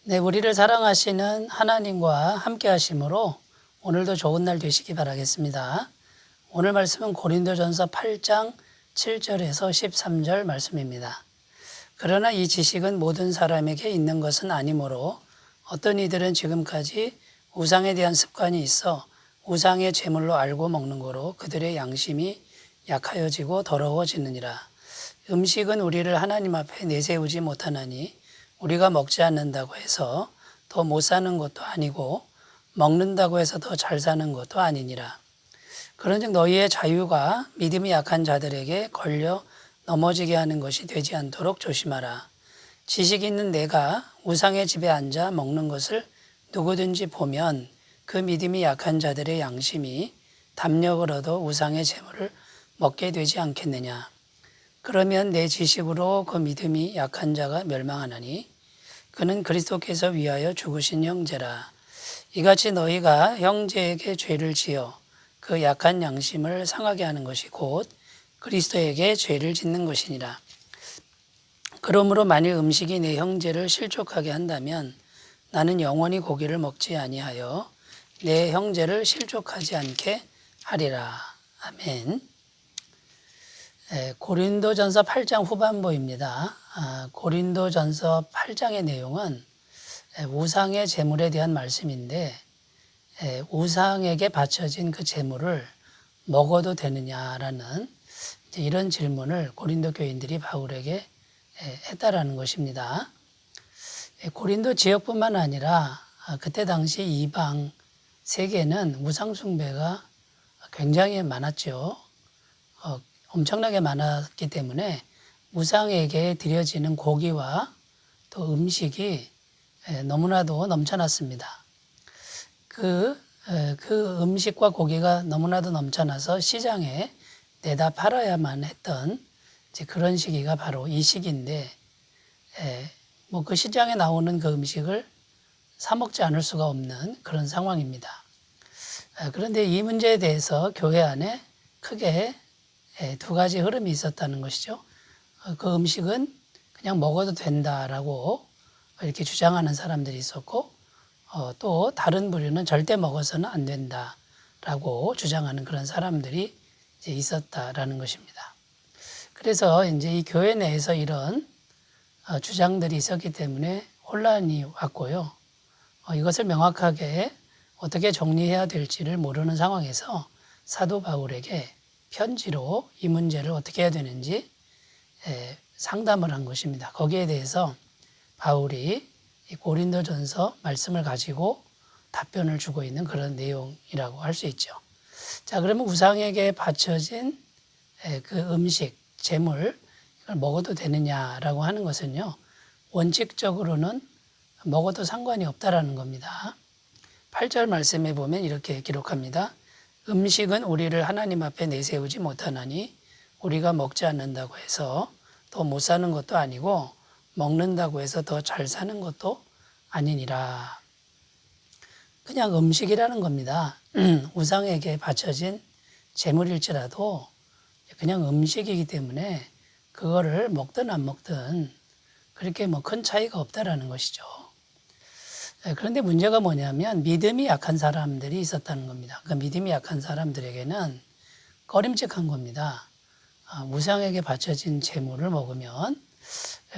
네, 우리를 사랑하시는 하나님과 함께 하심으로 오늘도 좋은 날 되시기 바라겠습니다. 오늘 말씀은 고린도전서 8장 7절에서 13절 말씀입니다. 그러나 이 지식은 모든 사람에게 있는 것은 아니므로 어떤 이들은 지금까지 우상에 대한 습관이 있어 우상의 제물로 알고 먹는 거로 그들의 양심이 약하여지고 더러워지느니라. 음식은 우리를 하나님 앞에 내세우지 못하나니 우리가 먹지 않는다고 해서 더 못 사는 것도 아니고 먹는다고 해서 더 잘 사는 것도 아니니라. 그런즉 너희의 자유가 믿음이 약한 자들에게 걸려 넘어지게 하는 것이 되지 않도록 조심하라. 지식 있는 내가 우상의 집에 앉아 먹는 것을 누구든지 보면 그 믿음이 약한 자들의 양심이 담력을 얻어 우상의 제물을 먹게 되지 않겠느냐. 그러면 내 지식으로 그 믿음이 약한 자가 멸망하나니 그는 그리스도께서 위하여 죽으신 형제라. 이같이 너희가 형제에게 죄를 지어 그 약한 양심을 상하게 하는 것이 곧 그리스도에게 죄를 짓는 것이니라. 그러므로 만일 음식이 내 형제를 실족하게 한다면 나는 영원히 고기를 먹지 아니하여 내 형제를 실족하지 않게 하리라. 아멘. 고린도전서 8장 후반부입니다. 고린도전서 8장의 내용은 우상의 제물에 대한 말씀인데 우상에게 바쳐진 그 제물을 먹어도 되느냐라는 이런 질문을 고린도 교인들이 바울에게 했다라는 것입니다. 고린도 지역뿐만 아니라 그때 당시 이방 세계는 우상 숭배가 굉장히 많았죠. 엄청나게 많았기 때문에 우상에게 드려지는 고기와 또 음식이 너무나도 넘쳐났습니다. 그 음식과 고기가 너무나도 넘쳐나서 시장에 내다 팔아야만 했던 그런 시기가 바로 이 시기인데, 뭐 그 시장에 나오는 그 음식을 사 먹지 않을 수가 없는 그런 상황입니다. 그런데 이 문제에 대해서 교회 안에 크게 두 가지 흐름이 있었다는 것이죠. 그 음식은 그냥 먹어도 된다라고 이렇게 주장하는 사람들이 있었고, 또 다른 부류는 절대 먹어서는 안 된다라고 주장하는 그런 사람들이 이제 있었다라는 것입니다. 그래서 이제 이 교회 내에서 이런 주장들이 있었기 때문에 혼란이 왔고요. 이것을 명확하게 어떻게 정리해야 될지를 모르는 상황에서 사도 바울에게 편지로 이 문제를 어떻게 해야 되는지 상담을 한 것입니다. 거기에 대해서 바울이 고린도전서 말씀을 가지고 답변을 주고 있는 그런 내용이라고 할 수 있죠. 자, 그러면 우상에게 바쳐진 그 음식, 제물, 이걸 먹어도 되느냐라고 하는 것은요, 원칙적으로는 먹어도 상관이 없다라는 겁니다. 8절 말씀에 보면 이렇게 기록합니다. 음식은 우리를 하나님 앞에 내세우지 못하나니 우리가 먹지 않는다고 해서 더 못 사는 것도 아니고 먹는다고 해서 더 잘 사는 것도 아니니라. 그냥 음식이라는 겁니다. 우상에게 바쳐진 제물일지라도 그냥 음식이기 때문에 그거를 먹든 안 먹든 그렇게 뭐 큰 차이가 없다라는 것이죠. 그런데 문제가 뭐냐면 믿음이 약한 사람들이 있었다는 겁니다. 그 믿음이 약한 사람들에게는 꺼림칙한 겁니다. 우상에게 바쳐진 제물을 먹으면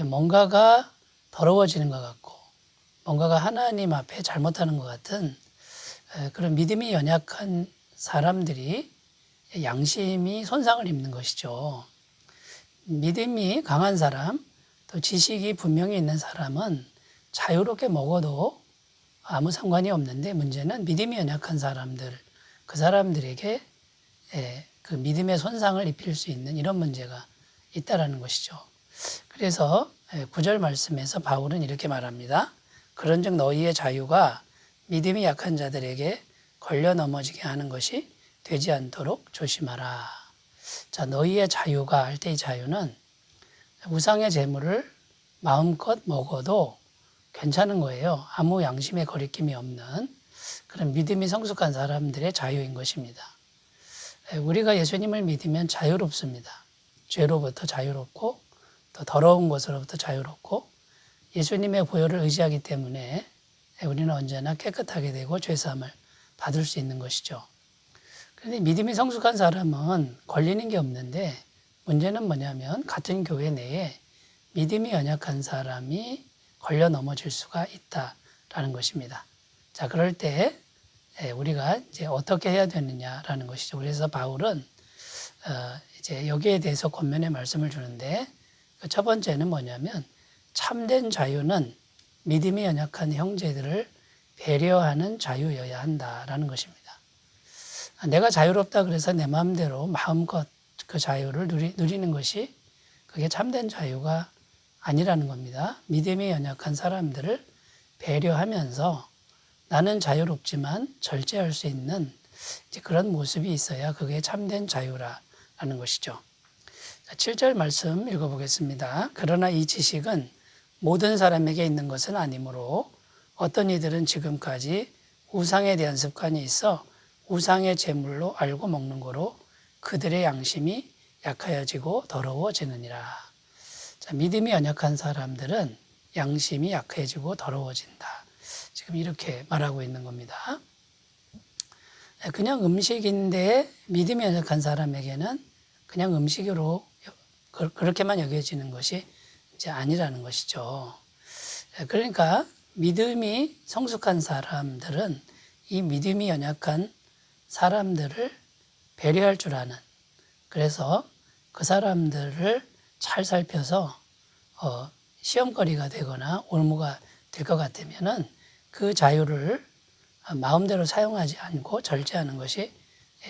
뭔가가 더러워지는 것 같고 뭔가가 하나님 앞에 잘못하는 것 같은 그런 믿음이 연약한 사람들이 양심이 손상을 입는 것이죠. 믿음이 강한 사람, 또 지식이 분명히 있는 사람은 자유롭게 먹어도 아무 상관이 없는데 문제는 믿음이 연약한 사람들, 그 사람들에게 그 믿음의 손상을 입힐 수 있는 이런 문제가 있다라는 것이죠. 그래서 9절 말씀에서 바울은 이렇게 말합니다. 그런즉 너희의 자유가 믿음이 약한 자들에게 걸려 넘어지게 하는 것이 되지 않도록 조심하라. 자, 너희의 자유가 할 때 이 자유는 우상의 제물을 마음껏 먹어도 괜찮은 거예요. 아무 양심의 거리낌이 없는 그런 믿음이 성숙한 사람들의 자유인 것입니다. 우리가 예수님을 믿으면 자유롭습니다. 죄로부터 자유롭고 또 더러운 것으로부터 자유롭고 예수님의 보혈을 의지하기 때문에 우리는 언제나 깨끗하게 되고 죄사함을 받을 수 있는 것이죠. 그런데 믿음이 성숙한 사람은 걸리는 게 없는데 문제는 뭐냐면 같은 교회 내에 믿음이 연약한 사람이 걸려 넘어질 수가 있다라는 것입니다. 자, 그럴 때 우리가 이제 어떻게 해야 되느냐라는 것이죠. 그래서 바울은 이제 여기에 대해서 권면의 말씀을 주는데 그 첫 번째는 뭐냐면 참된 자유는 믿음이 연약한 형제들을 배려하는 자유여야 한다라는 것입니다. 내가 자유롭다 그래서 내 마음대로 마음껏 그 자유를 누리는 것이 그게 참된 자유가 아니라는 겁니다. 믿음이 연약한 사람들을 배려하면서 나는 자유롭지만 절제할 수 있는 이제 그런 모습이 있어야 그게 참된 자유라는 것이죠. 7절 말씀 읽어보겠습니다. 그러나 이 지식은 모든 사람에게 있는 것은 아니므로 어떤 이들은 지금까지 우상에 대한 습관이 있어 우상의 제물로 알고 먹는 거로 그들의 양심이 약하여지고 더러워지느니라. 자, 믿음이 연약한 사람들은 양심이 약해지고 더러워진다. 지금 이렇게 말하고 있는 겁니다. 그냥 음식인데 믿음이 연약한 사람에게는 그냥 음식으로 그렇게만 여겨지는 것이 이제 아니라는 것이죠. 그러니까 믿음이 성숙한 사람들은 이 믿음이 연약한 사람들을 배려할 줄 아는, 그래서 그 사람들을 잘 살펴서 시험거리가 되거나 올무가 될 것 같으면은 그 자유를 마음대로 사용하지 않고 절제하는 것이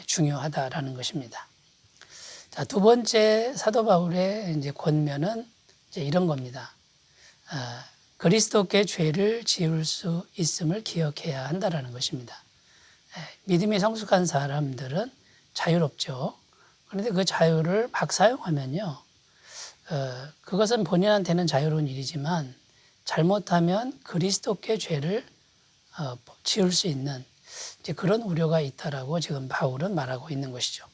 중요하다라는 것입니다. 자, 두 번째 사도 바울의 이제 권면은 이제 이런 겁니다. 그리스도께 죄를 지을 수 있음을 기억해야 한다라는 것입니다. 믿음이 성숙한 사람들은 자유롭죠. 그런데 그 자유를 막 사용하면요, 그것은 본인한테는 자유로운 일이지만 잘못하면 그리스도께 죄를 지을 수 있는 이제 그런 우려가 있다라고 지금 바울은 말하고 있는 것이죠.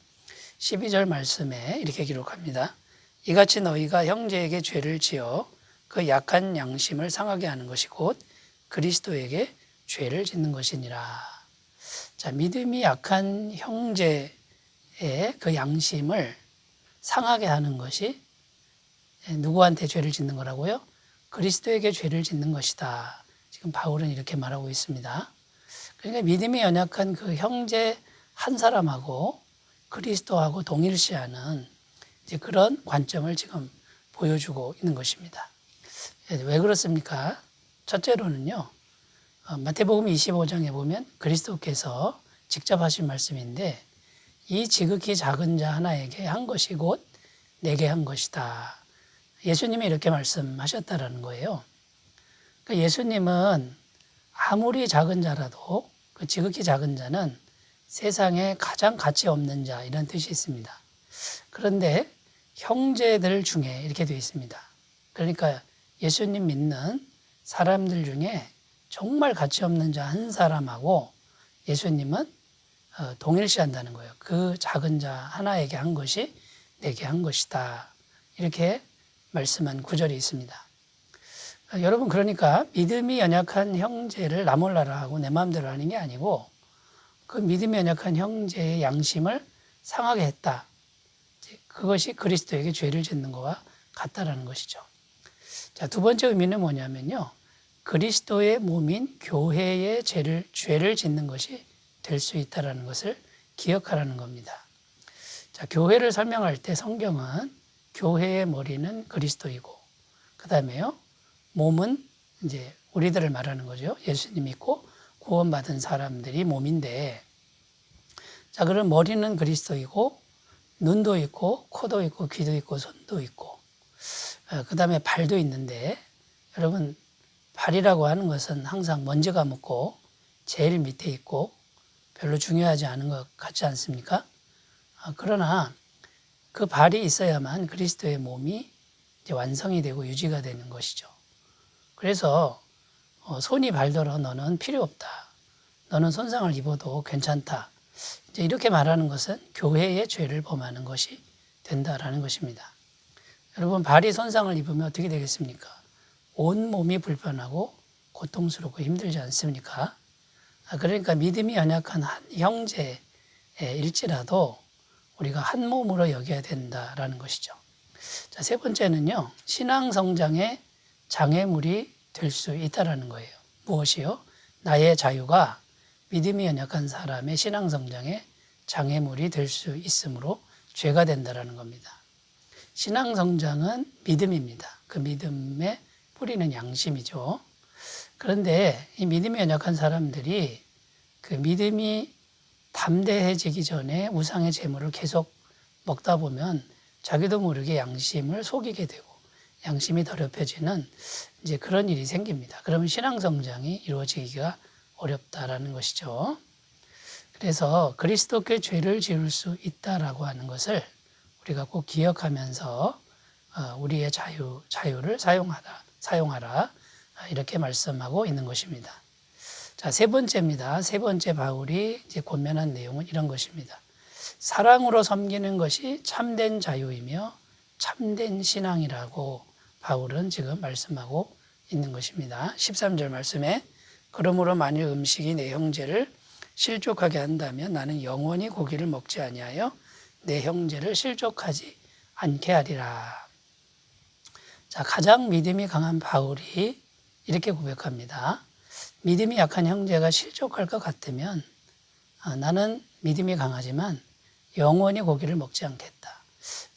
12절 말씀에 이렇게 기록합니다. 이같이 너희가 형제에게 죄를 지어 그 약한 양심을 상하게 하는 것이 곧 그리스도에게 죄를 짓는 것이니라. 자, 믿음이 약한 형제의 그 양심을 상하게 하는 것이 누구한테 죄를 짓는 거라고요? 그리스도에게 죄를 짓는 것이다. 지금 바울은 이렇게 말하고 있습니다. 그러니까 믿음이 연약한 그 형제 한 사람하고 그리스도하고 동일시하는 이제 그런 관점을 지금 보여주고 있는 것입니다. 왜 그렇습니까? 첫째로는요, 마태복음 25장에 보면 그리스도께서 직접 하신 말씀인데 이 지극히 작은 자 하나에게 한 것이 곧 내게 한 것이다. 예수님이 이렇게 말씀하셨다라는 거예요. 그러니까 예수님은 아무리 작은 자라도 그 지극히 작은 자는 세상에 가장 가치 없는 자 이런 뜻이 있습니다. 그런데 형제들 중에 이렇게 되어 있습니다. 그러니까 예수님 믿는 사람들 중에 정말 가치 없는 자 한 사람하고 예수님은 동일시한다는 거예요. 그 작은 자 하나에게 한 것이 내게 한 것이다. 이렇게 말씀한 구절이 있습니다. 여러분, 그러니까 믿음이 연약한 형제를 나 몰라라 하고 내 마음대로 하는 게 아니고 그 믿음이 연약한 형제의 양심을 상하게 했다. 그것이 그리스도에게 죄를 짓는 것과 같다라는 것이죠. 자, 두 번째 의미는 뭐냐면요, 그리스도의 몸인 교회의 죄를 짓는 것이 될 수 있다라는 것을 기억하라는 겁니다. 자, 교회를 설명할 때 성경은 교회의 머리는 그리스도이고, 그 다음에요, 몸은 이제 우리들을 말하는 거죠. 예수님 믿고 구원받은 사람들이 몸인데, 자, 그럼 머리는 그리스도이고, 눈도 있고, 코도 있고, 귀도 있고, 손도 있고, 그 다음에 발도 있는데, 여러분, 발이라고 하는 것은 항상 먼지가 묻고 제일 밑에 있고 별로 중요하지 않은 것 같지 않습니까? 그러나 그 발이 있어야만 그리스도의 몸이 이제 완성이 되고 유지가 되는 것이죠. 그래서 손이 발더러 너는 필요 없다. 너는 손상을 입어도 괜찮다. 이제 이렇게 말하는 것은 교회의 죄를 범하는 것이 된다라는 것입니다. 여러분, 발이 손상을 입으면 어떻게 되겠습니까? 온 몸이 불편하고 고통스럽고 힘들지 않습니까? 그러니까 믿음이 연약한 한 형제일지라도 우리가 한 몸으로 여겨야 된다라는 것이죠. 자, 세 번째는요, 신앙 성장의 장애물이 될 수 있다라는 거예요. 무엇이요? 나의 자유가 믿음이 연약한 사람의 신앙 성장의 장애물이 될 수 있으므로 죄가 된다라는 겁니다. 신앙 성장은 믿음입니다. 그 믿음의 뿌리는 양심이죠. 그런데 이 믿음이 연약한 사람들이 그 믿음이 담대해지기 전에 우상의 재물을 계속 먹다 보면 자기도 모르게 양심을 속이게 되고 양심이 더럽혀지는 이제 그런 일이 생깁니다. 그러면 신앙 성장이 이루어지기가 어렵다라는 것이죠. 그래서 그리스도께 죄를 지을 수 있다라고 하는 것을 우리가 꼭 기억하면서 우리의 자유를 사용하라 이렇게 말씀하고 있는 것입니다. 자, 세 번째입니다. 세 번째 바울이 이제 권면한 내용은 이런 것입니다. 사랑으로 섬기는 것이 참된 자유이며 참된 신앙이라고 바울은 지금 말씀하고 있는 것입니다. 13절 말씀에 그러므로 만일 음식이 내 형제를 실족하게 한다면 나는 영원히 고기를 먹지 아니하여 내 형제를 실족하지 않게 하리라. 자, 가장 믿음이 강한 바울이 이렇게 고백합니다. 믿음이 약한 형제가 실족할 것 같으면 나는 믿음이 강하지만 영원히 고기를 먹지 않겠다.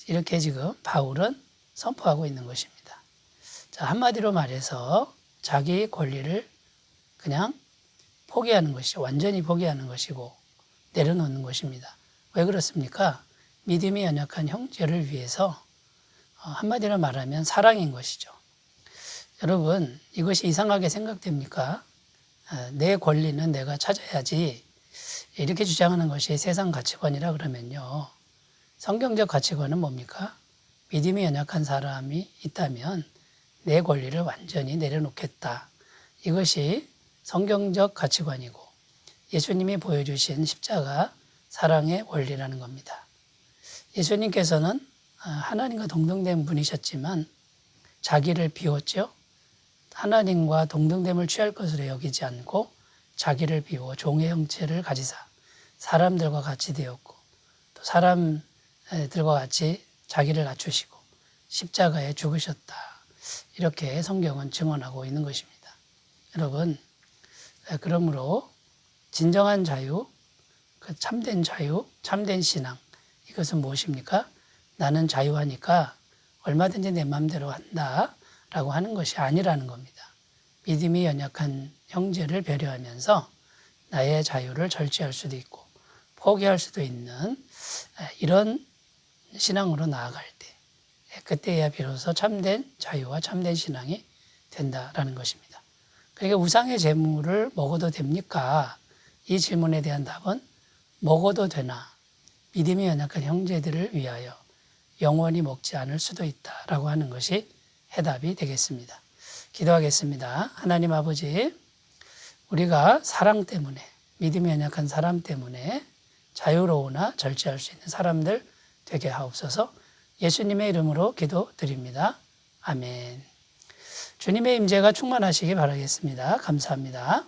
이렇게 지금 바울은 선포하고 있는 것입니다. 자, 한마디로 말해서 자기 권리를 그냥 포기하는 것이죠. 완전히 포기하는 것이고 내려놓는 것입니다. 왜 그렇습니까? 믿음이 연약한 형제를 위해서 한마디로 말하면 사랑인 것이죠. 여러분, 이것이 이상하게 생각됩니까? 내 권리는 내가 찾아야지 이렇게 주장하는 것이 세상 가치관이라 그러면요. 성경적 가치관은 뭡니까? 믿음이 연약한 사람이 있다면 내 권리를 완전히 내려놓겠다. 이것이 성경적 가치관이고 예수님이 보여주신 십자가 사랑의 원리라는 겁니다. 예수님께서는 하나님과 동등된 분이셨지만 자기를 비웠죠. 하나님과 동등됨을 취할 것으로 여기지 않고 자기를 비워 종의 형체를 가지사 사람들과 같이 되었고 또 사람들과 같이 자기를 낮추시고 십자가에 죽으셨다. 이렇게 성경은 증언하고 있는 것입니다. 여러분, 그러므로 진정한 자유, 그 참된 자유, 참된 신앙, 이것은 무엇입니까? 나는 자유하니까 얼마든지 내 마음대로 한다라고 하는 것이 아니라는 겁니다. 믿음이 연약한 형제를 배려하면서 나의 자유를 절제할 수도 있고 포기할 수도 있는 이런 신앙으로 나아갈 때 그때야 비로소 참된 자유와 참된 신앙이 된다라는 것입니다. 그러니까 우상의 재물을 먹어도 됩니까? 이 질문에 대한 답은 먹어도 되나 믿음이 연약한 형제들을 위하여 영원히 먹지 않을 수도 있다라고 하는 것이 해답이 되겠습니다. 기도하겠습니다. 하나님 아버지, 우리가 사랑 때문에 믿음이 연약한 사람 때문에 자유로우나 절제할 수 있는 사람들 되게 하옵소서. 예수님의 이름으로 기도드립니다. 아멘. 주님의 임재가 충만하시기 바라겠습니다. 감사합니다.